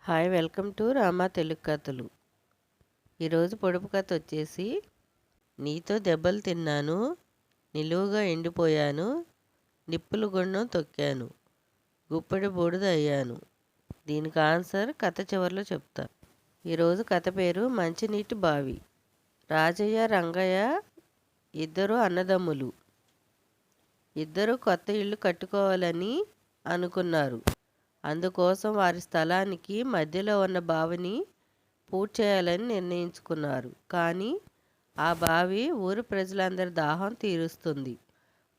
Hi welcome to Rama Telugu కథలు. ఈరోజు పొడుపు కథ వచ్చేసి నీతో దెబ్బలు తిన్నాను, నిలువుగా ఎండిపోయాను, నిప్పులు గుండం తొక్కాను, గుప్పెడి బూడిద అయ్యాను. దీనికి ఆన్సర్ కథ చివరిలో చెప్తా. ఈరోజు కథ పేరు మంచినీటి బావి. రాజయ్య రంగయ్య ఇద్దరు అన్నదమ్ములు. ఇద్దరు కొత్త ఇల్లు కట్టుకోవాలని అనుకున్నారు. అందుకోసం వారి స్థలానికి మధ్యలో ఉన్న బావిని పూర్తి చేయాలని నిర్ణయించుకున్నారు. కానీ ఆ బావి ఊరు ప్రజలందరి దాహం తీరుస్తుంది.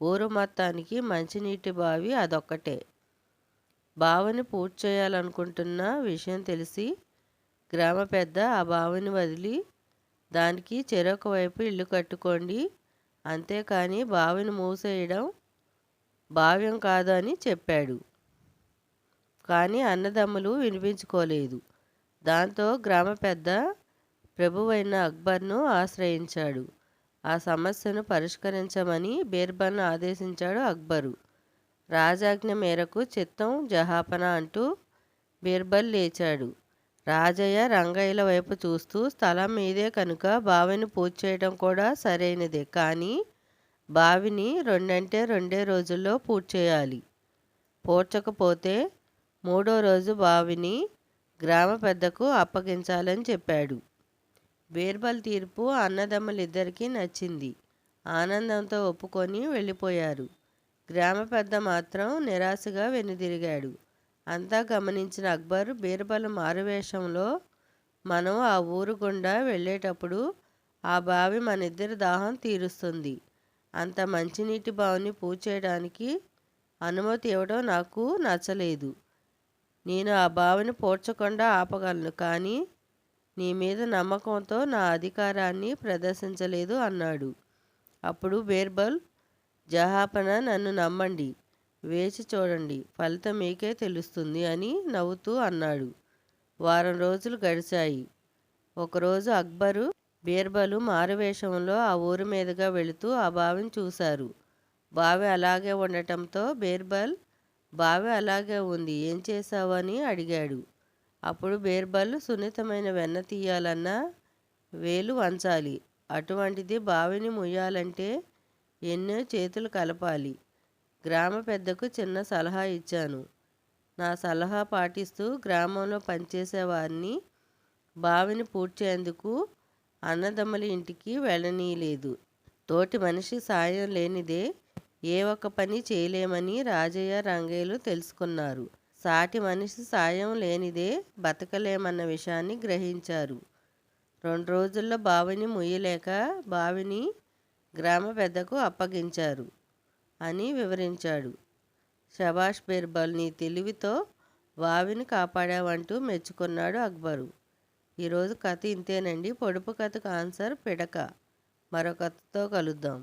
ఊరు మొత్తానికి మంచినీటి బావి అదొక్కటే. బావిని పూర్తి చేయాలనుకుంటున్న విషయం తెలిసి గ్రామ పెద్ద ఆ బావిని వదిలి దానికి చెరొక వైపు ఇల్లు కట్టుకోండి, అంతేకాని బావిని మూసేయడం భావ్యం కాదు అని చెప్పాడు. కానీ అన్నదమ్ములు వినిపించుకోలేదు. దాంతో గ్రామ పెద్ద ప్రభువైన అక్బర్ను ఆశ్రయించాడు. ఆ సమస్యను పరిష్కరించమని బీర్బల్ను ఆదేశించాడు అక్బరు. రాజాజ్ఞ మేరకు చిత్తం జహాపన అంటూ బీర్బల్ లేచాడు. రాజయ్య రంగయ్యల వైపు చూస్తూ స్థలం మీదే కనుక బావిని పూర్తి చేయడం కూడా సరైనదే, కానీ బావిని 2 అంటే 2 రోజుల్లో పూర్తి చేయాలి. పూడ్చకపోతే 3వ రోజు బావిని గ్రామ పెద్దకు అప్పగించాలని చెప్పాడు. బీర్బల్ తీర్పు అన్నదమ్ములిద్దరికీ నచ్చింది. ఆనందంతో ఒప్పుకొని వెళ్ళిపోయారు. గ్రామ పెద్ద మాత్రం నిరాశగా వెనుదిరిగాడు. అంతా గమనించిన అక్బర్ బీర్బల్ మారువేషంలో మనం ఆ ఊరు గుండా వెళ్ళేటప్పుడు ఆ బావి మనిద్దరి దాహం తీరుస్తుంది. అంత మంచినీటి బావిని పూర్తి చేయడానికి అనుమతి ఇవ్వడం నాకు నచ్చలేదు. నేను ఆ బావిని పూడ్చకుండా ఆపగలను, కానీ నీ మీద నమ్మకంతో నా అధికారాన్ని ప్రదర్శించలేదు అన్నాడు. అప్పుడు బీర్బల్, జహాపన నన్ను నమ్మండి, వేచి చూడండి, ఫలితం మీకే తెలుస్తుంది అని నవ్వుతూ అన్నాడు. వారం రోజులు గడిచాయి. ఒకరోజు అక్బరు బీర్బలు మారువేషంలో ఆ ఊరి మీదుగా వెళుతూ ఆ బావిని చూశారు. బావి అలాగే ఉండటంతో బీర్బల్, బావి అలాగే ఉంది, ఏం చేశావు అని అడిగాడు. అప్పుడు బీర్బల్, సున్నితమైన వెన్న తీయాలన్నా వేలు వంచాలి, అటువంటిది బావిని ముయ్యాలంటే ఎన్నో చేతులు కలపాలి. గ్రామ పెద్దకు చిన్న సలహా ఇచ్చాను. నా సలహా పాటిస్తూ గ్రామంలో పనిచేసే వారిని బావిని పూడ్చేందుకు అన్నదమ్ముల ఇంటికి వెళ్ళనీయలేదు. తోటి మనిషి సాయం లేనిదే ఏ ఒక్క పని చేయలేమని రాజయ్య రంగయ్యలు తెలుసుకున్నారు. సాటి మనిషి సాయం లేనిదే బతకలేమన్న విషయాన్ని గ్రహించారు. 2 రోజుల్లో బావిని ముయ్యలేక బావిని గ్రామ పెద్దకు అప్పగించారు అని వివరించాడు. శభాష్ బీర్బల్, నీ తెలివితో బావిని కాపాడావంటూ మెచ్చుకున్నాడు అక్బరు. ఈరోజు కథ ఇంతేనండి. పొడుపు కథకు ఆన్సర్ పిడక. మరో కథతో కలుద్దాం.